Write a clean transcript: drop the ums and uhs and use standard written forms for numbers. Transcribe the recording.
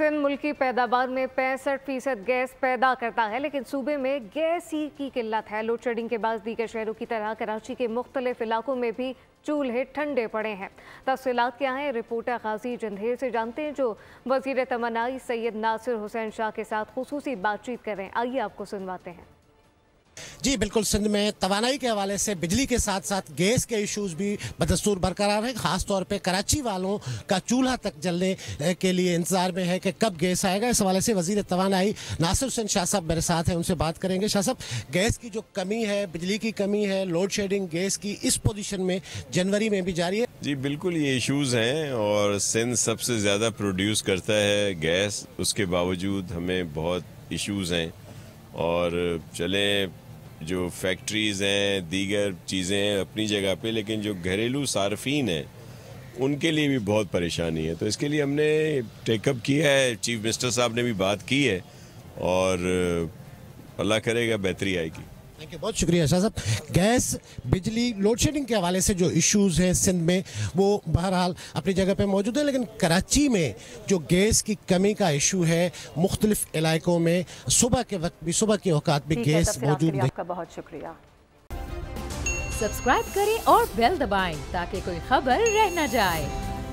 सिंध मुल्की पैदावार में 65% गैस पैदा करता है, लेकिन सूबे में गैस ही की किल्लत है। लोड शेडिंग के बाद दीगर शहरों की तरह कराची के मुख्तलिफ इलाकों में भी चूल्हे ठंडे पड़े हैं। तफसीलात क्या हैं, रिपोर्टर गाजी जंधेर से जानते हैं, जो वजीर तमन्नाई सैयद नासिर हुसैन शाह के साथ खुसूसी बातचीत कर रहे हैं। आइए आपको सुनवाते हैं। जी बिल्कुल, सिंध में तवानाई के हवाले से बिजली के साथ साथ गैस के इश्यूज भी बदस्तूर बरकरार हैं। ख़ास तौर पे कराची वालों का चूल्हा तक जलने के लिए इंतज़ार में है कि कब गैस आएगा। इस हवाले से वज़ीर तवानाई नासिर हुसैन शाह साहब मेरे साथ हैं, उनसे बात करेंगे। शाह साहब, गैस की जो कमी है, बिजली की कमी है, लोड शेडिंग गैस की इस पोजीशन में जनवरी में भी जारी है। जी बिल्कुल, ये इश्यूज़ हैं और सिंध सबसे ज़्यादा प्रोड्यूस करता है गैस, उसके बावजूद हमें बहुत इश्यूज़ हैं। और चले जो फैक्ट्रीज़ हैं, दीगर चीज़ें हैं अपनी जगह पे, लेकिन जो घरेलू सार्फिन हैं उनके लिए भी बहुत परेशानी है। तो इसके लिए हमने टेकअप किया है, चीफ मिनिस्टर साहब ने भी बात की है और अल्लाह करेगा बेहतरी आएगी। थैंक यू, बहुत शुक्रिया शाह साहब। गैस, बिजली, लोड शेडिंग के हवाले से जो इश्यूज़ हैं सिंध में, वो बहरहाल अपनी जगह पे मौजूद है, लेकिन कराची में जो गैस की कमी का इशू है, मुख्तलिफ इलाकों में सुबह के वक्त भी, सुबह के औकात भी गैस मौजूद नहीं। आपका बहुत शुक्रिया। सब्सक्राइब करें और बेल दबाएं ताकि कोई खबर रह न जाए।